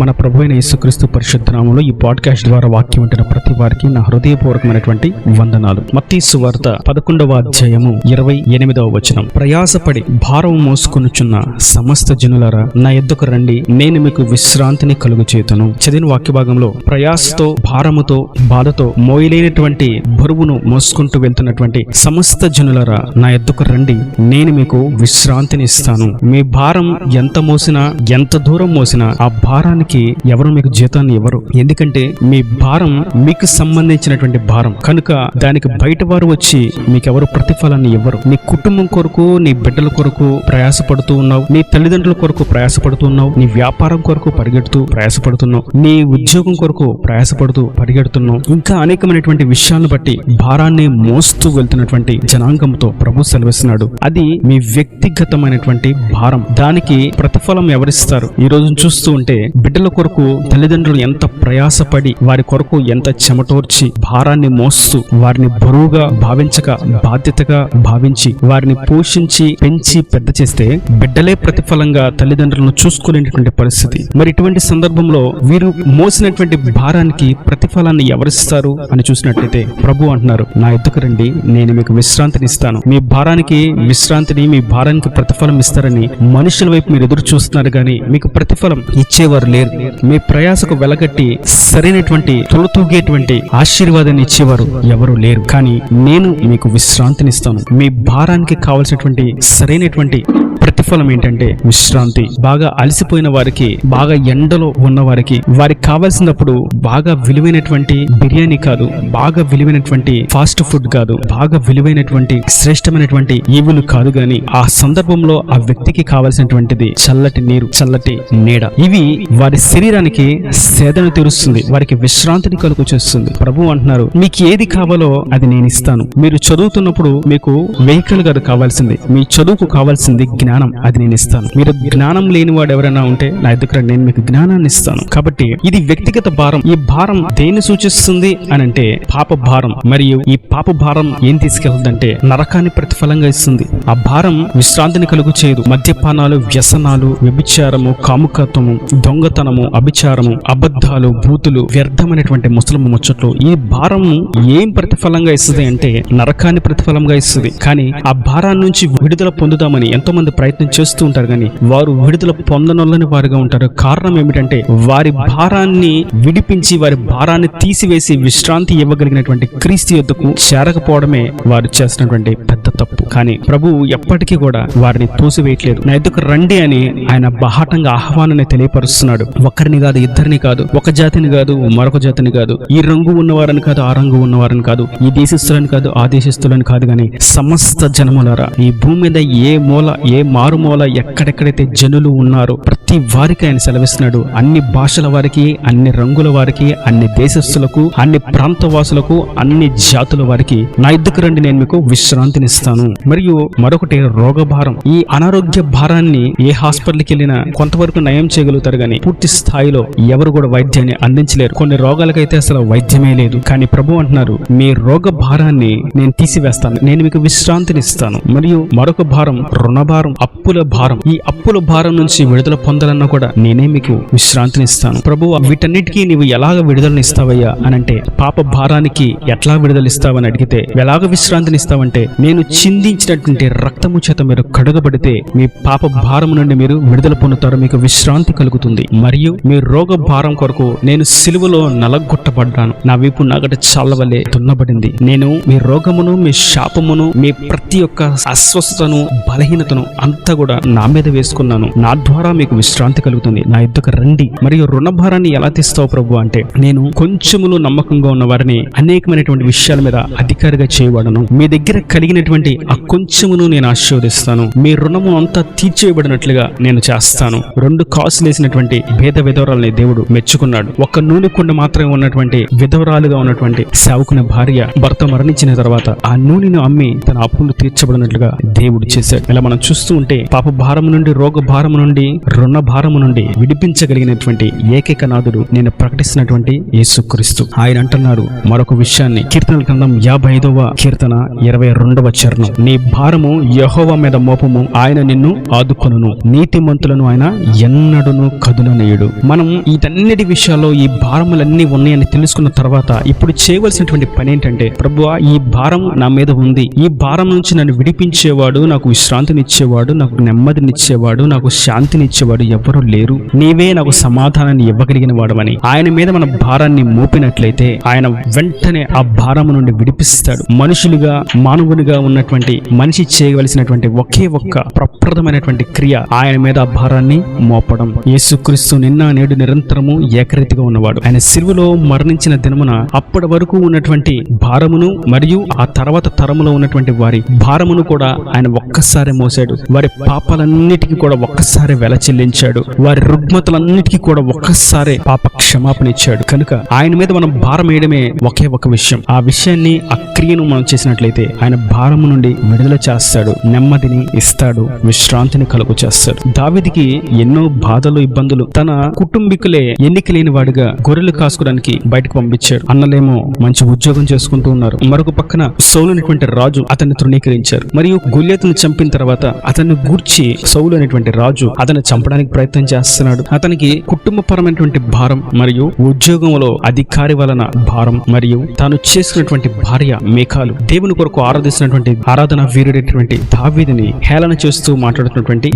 మన ప్రభు అయిన యేసుక్రీస్తు పరిశుద్ధ నామములో ఈ పాడ్కాస్ట్ ద్వారా వాక్యం వింటున్న ప్రతి వారికి నా హృదయపూర్వకమైనటువంటి వందనాలు. మత్తయి సువార్త 11వ అధ్యాయము 28వ వచనం. ప్రయాసపడి భారము మోసుకొనుచున్న సమస్త జనులారా నా యొద్దకు రండి, నేను మీకు విశ్రాంతిని కలుగచేయుదును. చదివిన వాక్య భాగంలో ప్రయాసతో, భారముతో, బాధతో మోయలేనటువంటి బరువును మోసుకుంటూ వెళ్తున్నటువంటి సమస్త జనులారా నా యొద్దకు రండి, నేను మీకు విశ్రాంతిని ఇస్తాను. మీ భారం ఎంత మోసినా, ఎంత దూరం మోసినా ఆ భారానికి ఎవరు మీకు జీతాన్ని ఇవ్వరు. ఎందుకంటే మీ భారం మీకు సంబంధించినటువంటి భారం కనుక దానికి బయట వారు వచ్చి మీకెవరు ప్రతిఫలాన్ని ఇవ్వరు. నీ కుటుంబం కొరకు, నీ బిడ్డల కొరకు ప్రయాసపడుతూ ఉన్నావు, నీ తల్లిదండ్రుల కొరకు ప్రయాసపడుతూ ఉన్నావు, నీ వ్యాపారం కొరకు పరిగెడుతూ ప్రయాసపడుతున్నావు, నీ ఉద్యోగం కొరకు ప్రయాసపడుతూ పరిగెడుతున్నావు. ఇంకా అనేకమైనటువంటి విషయాలను బట్టి భారాన్ని మోస్తూ వెళ్తున్నటువంటి జనాంగంతో ప్రభు సెలవిస్తున్నాడు. అది మీ వ్యక్తిగతమైనటువంటి భారం. దానికి ప్రతిఫలం ఎవరిస్తారు? ఈ రోజు చూస్తూ ఉంటే బిడ్డల కొరకు తల్లిదండ్రులు ఎంత ప్రయాసపడి వారి కొరకు ఎంత చెమటోర్చి భారాన్ని మోస్తూ వారిని బరువుగా భావించక బాధ్యతగా భావించి వారిని పోషించి పెంచి పెద్ద చేస్తే బిడ్డలే ప్రతిఫలంగా తల్లిదండ్రులను చూసుకోలేనటువంటి పరిస్థితి. మరి ఇటువంటి సందర్భంలో వీరు మోసినటువంటి భారానికి ప్రతిఫలాన్ని ఎవరిస్తారు అని చూసినట్లయితే ప్రభు అంటున్నారు, నా యొద్దకు రండి, నేను మీకు విశ్రాంతిని ఇస్తాను. మీ భారానికి విశ్రాంతిని, మీ భారానికి ప్రతిఫలం ఇస్తారని మనుషుల వైపు మీరు ఎదురు చూస్తున్నారు కానీ మీకు ప్రతిఫలం ఇచ్చేవారు లేరు. మీ ప్రయాసకు వెలగట్టి సరైనటువంటి తొలతూగేటువంటి ఆశీర్వాదాన్ని ఇచ్చేవారు ఎవరు లేరు. కానీ నేను మీకు విశ్రాంతినిస్తాను. మీ భారానికి కావలసినటువంటి సరైనటువంటి ప్రతిఫలం ఏంటంటే విశ్రాంతి. బాగా అలసిపోయిన వారికి, బాగా ఎండలో ఉన్న వారికి, వారికి కావాల్సినప్పుడు బాగా విలువైనటువంటి బిర్యానీ కాదు, బాగా విలువైనటువంటి ఫాస్ట్ ఫుడ్ కాదు, బాగా విలువైనటువంటి శ్రేష్టమైనటువంటి ఈవులు కాదు, గాని ఆ సందర్భంలో ఆ వ్యక్తికి కావాల్సినటువంటిది చల్లటి నీరు, చల్లటి నీడ. ఇవి వారి శరీరానికి సేదను తీరుస్తుంది, వారికి విశ్రాంతిని కలుగు చేస్తుంది. ప్రభు అంటున్నారు, మీకు ఏది కావాలో అది నేను ఇస్తాను. మీరు చదువుతున్నప్పుడు మీకు వెహికల్ కాదు కావాల్సింది, మీ చదువుకు కావాల్సింది జ్ఞానం, అది నేను ఇస్తాను. మీరు జ్ఞానం లేని వాడు ఎవరైనా ఉంటే నా దగ్గర నేను మీకు జ్ఞానాన్ని ఇస్తాను. కాబట్టి ఇది వ్యక్తిగత భారం. ఈ భారం దేన్ని సూచిస్తుంది అని అంటే పాప భారం. మరియు ఈ పాప భారం ఏం తీసుకెళ్తుందంటే నరకాన్ని ప్రతిఫలంగా ఇస్తుంది. ఆ భారం విశ్రాంతిని కలుగు చేయదు. మద్యపానాలు, వ్యసనాలు, వ్యభిచారము, కాముకత్వము, దొంగతనము, అభిచారము, అబద్ధాలు, భూతులు, వ్యర్థమైనటువంటి ముసలమ్మ ముచ్చట్లు, ఈ భారం ఏం ప్రతిఫలంగా ఇస్తుంది అంటే నరకాన్ని ప్రతిఫలంగా ఇస్తుంది. కానీ ఆ భారాన్ని నుంచి విడుదల పొందుదామని ఎంతో మంది ప్రయత్నం చేస్తూ ఉంటారు, కానీ వారు విడుదల పొందనొల్లని వారుగా ఉంటారు. కారణం ఏమిటంటే వారి భారాన్ని విడిపించి, వారి భారాన్ని తీసివేసి విశ్రాంతి ఇవ్వగలిగినటువంటి క్రీస్తు యొద్దకు చేరకపోవడమే వారు చేసినటువంటి పెద్ద తప్పు. కానీ ప్రభువు ఎప్పటికీ కూడా వారిని తోసివేయట్లేదు. నా యొద్దకు రండి అని ఆయన బాహాటంగా ఆహ్వానాన్ని తెలియపరుస్తున్నాడు. ఒకరిని కాదు, ఇద్దరిని కాదు, ఒక జాతిని కాదు, మరొక జాతిని కాదు, ఈ రంగు ఉన్నవారని కాదు, ఆ రంగు ఉన్నవారని కాదు, ఈ దేశస్తులని కాదు, ఆ దేశస్తులని కాదు, కానీ సమస్త జనములారా, ఈ భూమి మీద ఏ మూల, ఏ మారుమూల, ఎక్కడెక్కడైతే జనులు ఉన్నారో ప్రతి వారికి ఆయన సెలవిస్తున్నాడు. అన్ని భాషల వారికి, అన్ని రంగుల వారికి, అన్ని దేశస్తులకు, అన్ని ప్రాంతవాసులకు, అన్ని జాతుల వారికి నా యొద్దకు రండి, నేను మీకు విశ్రాంతినిస్తాను. మరియు మరొకటి రోగభారం. ఈ అనారోగ్య భారాన్ని ఏ హాస్పిటల్కి వెళ్ళినా కొంతవరకు నయం చేయగలుగుతారు, కానీ పూర్తి స్థాయిలో ఎవరు కూడా వైద్యాన్ని అందించలేరు. కొన్ని రోగాలకైతే అసలు వైద్యమే లేదు. కానీ ప్రభు అంటున్నారు, మీ రోగ భారాన్ని నేను తీసివేస్తాను, నేను మీకు విశ్రాంతినిస్తాను. మరియు మరొక భారం రుణభారం, అప్పుల భారం. ఈ అప్పుల భారం నుంచి విడుదల పొందాలన్నా కూడా నేనే మీకు విశ్రాంతినిస్తాను. ప్రభువు, వీటన్నిటికీ నీవు ఎలాగ విడుదలనిస్తావయ్యా అనంటే, పాప భారానికి ఎట్లా విడుదలిస్తావని అడిగితే, ఎలాగ విశ్రాంతినిస్తావంటే, నేను చిందించినటువంటి రక్తము చేత మీరు కడుగబడితే మీ పాప భారం నుండి మీరు విడుదల పొందుతారు, మీకు విశ్రాంతి కలుగుతుంది. మరియు మీ రోగ భారం కొరకు నేను సిలువలో నలగొట్టబడ్డాను, నా వీపు నాగట చాలవలే దున్నబడింది. నేను మీ రోగమును, మీ శాపమును, మీ ప్రతి ఒక్క అస్వస్థతను, బలహీనతను అంతా కూడా నా మీద వేసుకున్నాను. నా ద్వారా మీకు విశ్రాంతి కలుగుతుంది. నా యొద్దకు రండి. మరియు రుణభారాన్ని ఎలా తీస్తావు ప్రభు అంటే, నేను కొంచెములు నమ్మకంగా ఉన్న వారిని అనేకమైనటువంటి విషయాల మీద అధికారిగా చేయబడను. మీ దగ్గర కలిగినటువంటి ఆ కొంచెమును నేను ఆశీర్వదిస్తాను. మీ రుణము అంతా తీర్చేయబడినట్లుగా నేను చేస్తాను. 2 కాసులేసినటువంటి భేద విధవరాలని దేవుడు మెచ్చుకున్నాడు. ఒక్క నూనె కుండ మాత్రమే ఉన్నటువంటి విధవరాలుగా ఉన్నటువంటి సేవకుని భార్య భర్త మరణించిన తర్వాత ఆ నూనెను అమ్మి తన అప్పులు తీర్చబడినట్లుగా దేవుడు చేశాడు. ఇలా మనం చూస్తూ ఉంటే పాప భారము నుండి, రోగ భారము నుండి, రుణ భారము నుండి విడిపించగలిగినటువంటి ఏకైక నాథుడు నేను ప్రకటిస్తున్నటువంటి యేసుక్రీస్తు. ఆయన అంటున్నారు మరొక విషయాన్ని, కీర్తనల గ్రంథం 55వ కీర్తన 22వ చరణం, నీ భారము యెహోవా మీద మోపము, ఆయన నిన్ను ఆదుకొనును, నీతిమంతులను ఆయన ఎన్నడును కదులనేయుడు. మనం వీటన్నిటి విషయాల్లో ఈ భారములన్నీ ఉన్నాయని తెలుసుకున్న తర్వాత ఇప్పుడు చేయవలసినటువంటి పని ఏంటంటే, ప్రభువా ఈ భారం నా మీద ఉంది, ఈ భారం నుంచి నన్ను విడిపించేవాడు, నాకు విశ్రాంతినిచ్చేవాడు, నాకు నెమ్మదినిచ్చేవాడు, నాకు శాంతినిచ్చేవాడు ఎవరు లేరు, నీవే నాకు సమాధానాన్ని ఇవ్వగలిగిన వాడవని ఆయన మీద మన భారాన్ని మోపినట్లయితే ఆయన వెంటనే ఆ భారము నుండి విడిపిస్తాడు. మనుషులుగా, మానవునిగా ఉన్నటువంటి మనిషి చేయవలసినటువంటి ఒకే ఒక్క ప్రప్రదమైనటువంటి క్రియ ఆయన మీద ఆ భారాన్ని మోపడం. యేసుక్రీస్తు నిన్న నేడు నిరంతరము ఏకరీతిగా ఉన్నవాడు. ఆయన సిలువలో మరణించిన దినమున అప్పటి వరకు ఉన్నటువంటి భారమును మరియు ఆ తర్వాత తరములో ఉన్నటువంటి వారి భారమును కూడా ఆయన ఒక్కసారి మోసాడు. వారి పాపాలన్నిటికీ కూడా ఒక్కసారి వెల చెల్లించాడు. వారి రుగ్మతలన్నిటికీ కూడా ఒక్కసారి పాప క్షమాపణ ఇచ్చాడు. కనుక ఆయన మీద మనం భారం వేయడమే ఒకే ఒక విషయం. ఆ విషయాన్ని, ఆ క్రియను మనం చేసినట్లయితే ఆయన భారము నుండి విడుదల చేస్తాడు, నెమ్మదిని ఇస్తాడు, విశ్రాంతిని కలుగు చేస్తాడు. దావీదుకి ఎన్నో బాధలు, ఇబ్బందులు. తన కుటుంబీకులే ఎన్నిక లేని వాడిగా గొర్రెలు కాసుకోవడానికి బయటకు పంపించారు. అన్నలేమో మంచి ఉద్యోగం చేసుకుంటూ ఉన్నారు. మరొక పక్కన సౌలు అనేటువంటి రాజు అతన్ని తృణీకరించారు. మరియు గొల్యాతును చంపిన తర్వాత అతన్ని గూర్చి సౌలు అనేటువంటి రాజు అతన్ని చంపడానికి ప్రయత్నం చేస్తున్నాడు. అతనికి కుటుంబపరమైనటువంటి భారం మరియు ఉద్యోగంలో అధికారి వలన భారం మరియు తాను చేసుకున్నటువంటి భార్య మీకాలు, దేవుని కొరకు ఆరాధిస్తున్నటువంటి ఆరాధన వీరుడైనటువంటి దావీదుని హేళన చేస్తూ మాట్లాడుతున్నటువంటి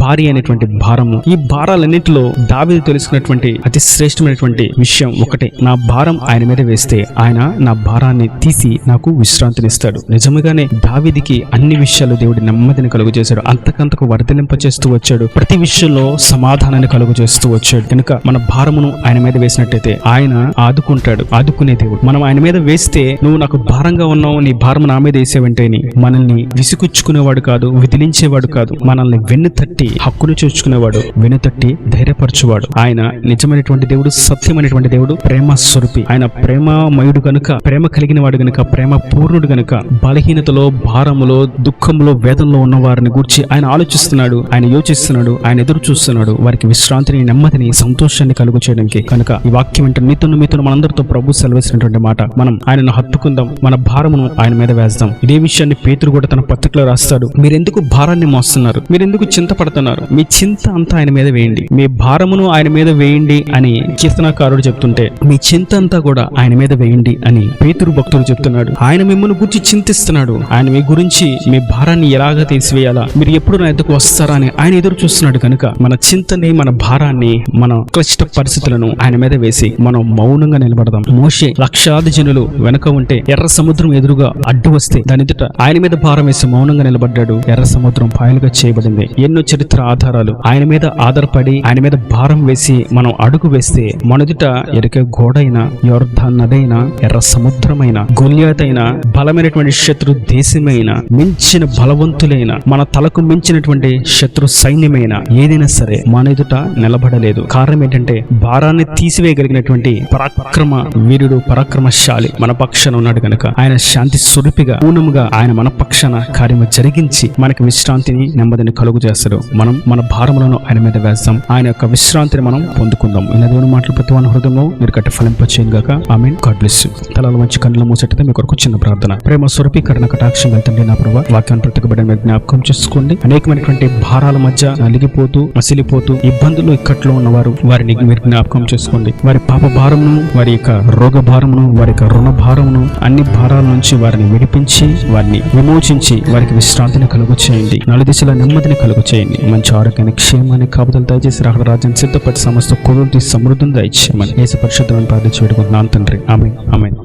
భార్య అనేటువంటి భారము. ఈ భారాలన్నింటిలో దావీదు తెలుసుకున్నటువంటి అతి శ్రేష్టమైనటువంటి విషయం ఒకటే, నా భారం ఆయన మీద వేస్తే ఆయన నా భారాన్ని తీసి నాకు విశ్రాంతినిస్తాడు. నిజముగానే దావీదుకి అన్ని విషయాలు దేవుడి నెమ్మదిని కలుగు చేశాడు. అంతకంతకు వర్ధలింప చేస్తూ వచ్చాడు. ప్రతి విషయంలో సమాధానాన్ని కలుగు చేస్తూ వచ్చాడు. కనుక మన భారమును ఆయన మీద వేసినట్టయితే ఆయన ఆదుకుంటాడు, ఆదుకునే దేవుడు. మనం ఆయన మీద వేస్తే, నువ్వు నాకు భారంగా ఉన్నావు, నీ భారం నా మీద వేసేవంటేని మనల్ని విసుగుచ్చుకునేవాడు కాదు, విదిలించేవాడు కాదు, మనల్ని వెన్ను తట్టి హక్కును చూచుకునేవాడు, వెన్ను తట్టి ధైర్యపరచువాడు. ఆయన నిజమైనటువంటి దేవుడు, సత్యమైనటువంటి దేవుడు, ప్రేమ స్వరూపి. ఆయన ప్రేమమయుడు గనుక, ప్రేమ కలిగిన వాడు గనుక, ప్రేమ పూర్ణుడు గనుక బలహీనతలో, భారములో, దుఃఖంలో, వేదనలో ఉన్న వారిని గూర్చి ఆయన ఆలోచిస్తున్నాడు, ఆయన యోచిస్తున్నాడు, ఆయన ఎదురు చూస్తున్నాడు, వారికి విశ్రాంతిని, నెమ్మదిని, సంతోషాన్ని కలుగు చేయడానికి. కనుక ఈ వాక్యం అంటే మీతో మనందరితో ప్రభు సెలవేసినటువంటి మాట, మనం ఆయనను హత్తుకుందాం, మన భారమును ఆయన మీద వేద్దాం. ఇదే విషయాన్ని పేతురు కూడా తన పత్రికలో రాస్తాడు. మీరెందుకు భారాన్ని మోస్తున్నారు, మీరెందుకు చింతపడుతున్నారు, మీ చింత అంతా ఆయన మీద వేయండి, మీ భారమును ఆయన మీద వేయండి అని కీర్తనకారుడు చెప్తుంటే, మీ చింత అంతా కూడా ఆయన మీద వేయండి అని పేతురు భక్తుడు చెప్తున్నాడు. ఆయన మిమ్మల్ని గురించి చింతిస్తున్నాడు. ఆయన మీ గురించి, మీ భారాన్ని ఎలాగా తీసివేయాలా, మీరు ఎప్పుడు నా ఎద్దకు వస్తారా అని ఆయన ఎదురు చూస్తున్నాడు. కనుక మన చింతని, మన భారాన్ని, మన క్లిష్ట పరిస్థితులను ఆయన మీద వేసి మనం మౌనంగా నిలబడదాం. మోషే లక్షలాది జనులు వెనక ఉంటే ఎర్ర సముద్రం ఎదురుగా అడ్డు వస్తే దాని ఎదుట ఆయన మీద భారం వేసి మౌనంగా నిలబడ్డాడు. ఎర్ర సముద్రం పాయలుగా చేయబడింది. ఎన్నో చరిత్ర ఆధారాలు. ఆయన మీద ఆధారపడి ఆయన మీద భారం వేసి మనం అడుగు వేస్తే మన ఎదుట ఎరికే గోడైన, యోర్దాను నదైన, ఎర్ర సముద్రమైన, గొల్యాతైన, బలమైనటువంటి శత్రు దేశమైన, మించిన బలవంతులైన, మన తలకు మించినటువంటి శత్రు సైన్యమైన ఏదైనా సరే మన ఎదుట నిలబడలేదు. కారణం ఏంటంటే భారాన్ని తీసివేయగలిగినటువంటి పరాక్రమ వీరుడు, పరాక్రమశాలి మన పక్షాన ఉన్నాడు కనుక ఆయన శాంతి స్వరూపిగా, పూర్ణముగా ఆయన మన పక్షాన కార్యము జరిగించి మనకి విశ్రాంతిని, నెమ్మదిని కలుగు చేస్తాడు. మనం మన భారములను ఆయన మీద వేస్తాం. ఆయన యొక్క విశ్రాంతిని మనం పొందుకుందాం. ఈ దేవుని మాటలు ప్రతి వాని హృదయంలో మీరు కట్టి ఫలింపచేయను గాక. ఆమేన్. God bless you. తలలు మంచి కన్నుల మూసెట్టితే మీ కొరకు చిన్న ప్రార్థన. ప్రేమ స్వరూపీకరణ కటాక్షం వెళ్తండి నా ప్రభావ. వాక్యాన్ని ప్రతికబడిన మీద జ్ఞాపకం చేసుకోండి. అనేకమైనటువంటి భారాల మధ్య నలిగిపోతూ, మసిలిపోతూ, ఇబ్బందులు, ఇక్కట్లో ఉన్నవారు వారిని మీరు జ్ఞాపకం చేసుకోండి. వారి పాప భారమును, వారి యొక్క రోగ భారమును, వారి యొక్క రుణ భారమును, అన్ని భారాల నుంచి వారిని విడిపించి, వారిని విమోచించి, వారికి విశ్రాంతిని కలుగు చేయండి. నలుదిశల నెమ్మదిని కలుగు చేయండి. మంచి ఆరోగ్యాన్ని, క్షేమాన్ని, కాపుదలు దయచేసి రాహుల రాజ్యాన్ని సిద్ధపడి సమస్త కొలులు సమృద్ధిని దయచేయమని యేసు పరిశుద్ధమైన ప్రార్థించి వేడుకుంటున్నాను తండ్రి. ఆమేన్. ఆమేన్.